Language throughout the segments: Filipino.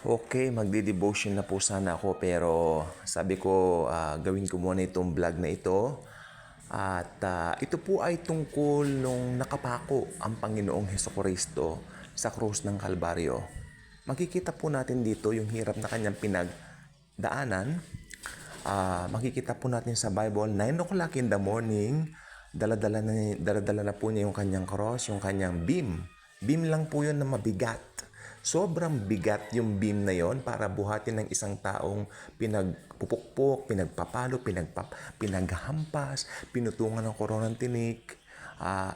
Okay, magde-devotion na po sana ako pero sabi ko gawin ko muna itong vlog na ito. At ito po ay tungkol nung nakapako ang Panginoong Hesukristo sa krus ng Kalbaryo. Makikita po natin dito yung hirap na kanyang pinagdaanan. Makikita po natin sa Bible, 9 o'clock in the morning, daladala na po niya yung kanyang cross, yung kanyang beam. Beam lang po yun na mabigat. Sobrang bigat yung beam na yon para buhatin ng isang taong pinagpupukpok, pinagpapalo, pinaghampas, pinutungan ng koronang tinik.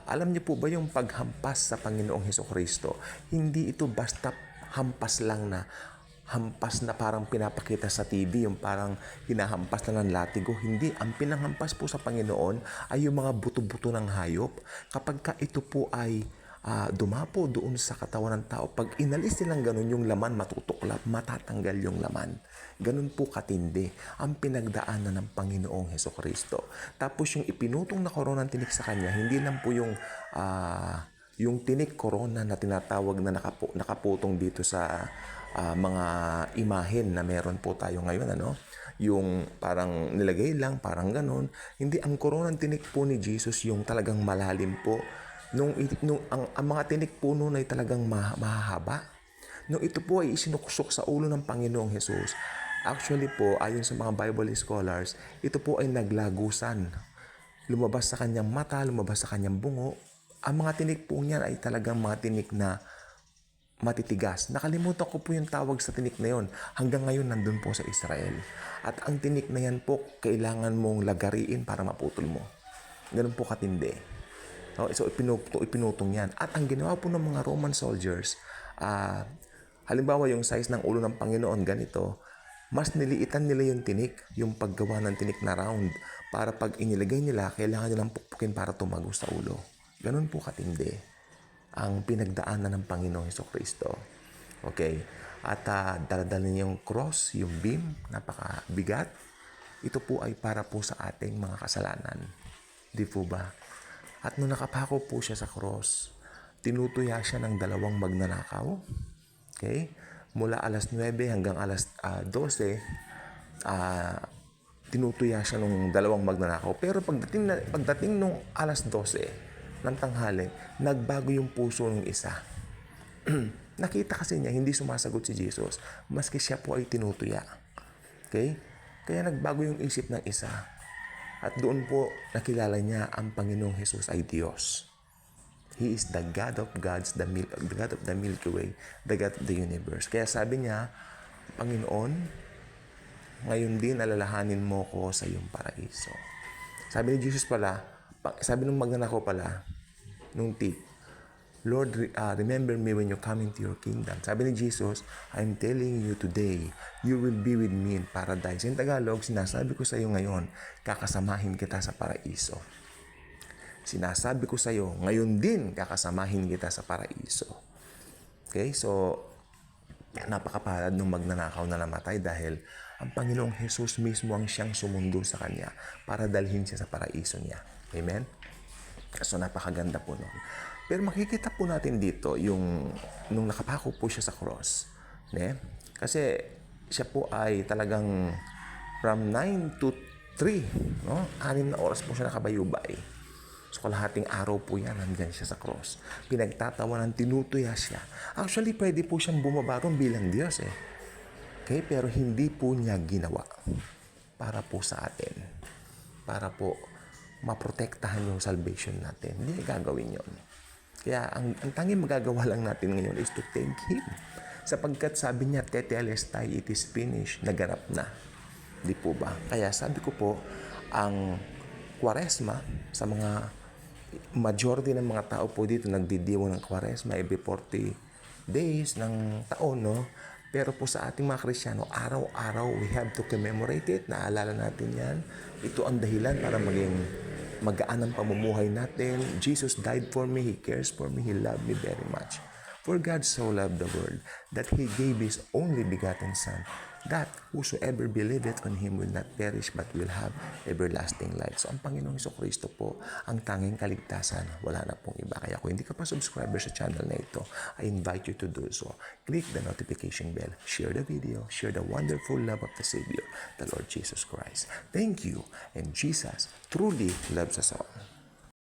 Alam niyo po ba yung paghampas sa Panginoong Hesukristo? Hindi ito basta hampas lang na hampas na parang pinapakita sa TV, yung parang hinahampas na ng latigo. Hindi, ang pinanghampas po sa Panginoon ay yung mga buto-buto ng hayop. Kapag ka ito po ay dumapo doon sa katawan ng tao, pag inalis nilang ganun, yung laman matutuklap, matatanggal yung laman. Ganun po katindi ang pinagdaanan ng Panginoong Hesukristo. Tapos yung ipinutong na koronang tinik sa kanya, hindi lang po yung tinik corona na tinatawag na nakaputong dito sa mga imahen na meron po tayo ngayon, ano? Yung parang nilagay lang, parang ganon. Hindi, ang koronang tinik po ni Jesus yung talagang malalim po. Ang mga tinik po noon ay talagang mahahaba. Nung ito po ay isinuksok sa ulo ng Panginoong Jesus, actually po, ayon sa mga Bible scholars, ito po ay naglagusan. Lumabas sa kanyang mata, lumabas sa kanyang bungo. Ang mga tinik po niyan ay talagang mga tinik na matitigas. Nakalimutan ko po yung tawag sa tinik na yon. Hanggang ngayon nandun po sa Israel. At ang tinik na yan po, kailangan mong lagariin para maputol mo. Ganun po katindi. So ipinutong yan. At ang ginawa po ng mga Roman soldiers, halimbawa yung size ng ulo ng Panginoon ganito, mas niliitan nila yung tinik, yung paggawa ng tinik na round, para pag inilagay nila, kailangan nilang pukpukin para tumago sa ulo. Ganun po katindi ang pinagdaanan ng Panginoong Hesukristo. Okay? At daladala niya yung cross, yung beam, napakabigat. Ito po ay para po sa ating mga kasalanan. Di po ba? At nung nakapako po siya sa cross, tinutuya siya ng dalawang magnanakaw. Okay? Mula alas 9 hanggang alas 12, tinutuya siya ng dalawang magnanakaw. Pero pagdating nung alas 12 ng tanghali, nagbago yung puso ng isa. Nakita kasi niya, hindi sumasagot si Jesus, maski siya po ay tinutuya. Okay? Kaya nagbago yung isip ng isa. At doon po nakilala niya ang Panginoong Jesus ay Diyos. He is the God of gods, the God of the Milky Way, the God of the universe. Kaya sabi niya, Panginoon, ngayon din alalahanin mo ko sa iyong paraiso. Sabi ni Jesus pala, sabi ng magnanakaw pala, nung tip, Lord, remember me when you come into your kingdom. Sabi ni Jesus, I'm telling you today, you will be with me in paradise. In Tagalog, sinasabi ko sa iyo ngayon, kakasamahin kita sa paraiso. Sinasabi ko sa iyo, ngayon din kakasamahin kita sa paraiso. Okay, so napakapalad ng magnanakaw na namatay dahil ang Panginoong Jesus mismo ang siyang sumundo sa kanya para dalhin siya sa paraiso niya. Amen? So napakaganda po nun. Pero makikita po natin dito yung nung nakapako po siya sa cross. Kasi siya po ay talagang from 9 to 3, no? 6 na oras po siya nakabayubay. So kalahating araw po yan, nandyan siya sa cross. Pinagtatawanan, tinutuya siya. Actually, pwede po siyang bumaba ron bilang Diyos eh. Okay? Pero hindi po niya ginawa para po sa atin. Para po maprotektahan yung salvation natin. Hindi niya gagawin yon. Kaya ang tanging magagawa lang natin ngayon is to thank Him. Sapagkat sabi niya, tetelestai, it is finished, naganap na. Di po ba? Kaya sabi ko po, ang Kwaresma, sa mga majority ng mga tao po dito nagdidiwang ng Kwaresma every 40 days ng taon, no? Pero po sa ating mga Kristiyano, araw-araw we have to commemorate it. Naalala natin yan. Ito ang dahilan para maging magaan ang pamumuhay natin. Jesus died for me. He cares for me. He loved me very much. For God so loved the world that He gave His only begotten Son, that whosoever believeth on Him will not perish but will have everlasting life. So ang Panginoong Jesucristo po ang tanging kaligtasan. Wala na pong iba. Kaya kung hindi ka pa subscriber sa channel na ito, I invite you to do so. Click the notification bell, share the video, share the wonderful love of the Savior, the Lord Jesus Christ. Thank you, and Jesus truly loves us all.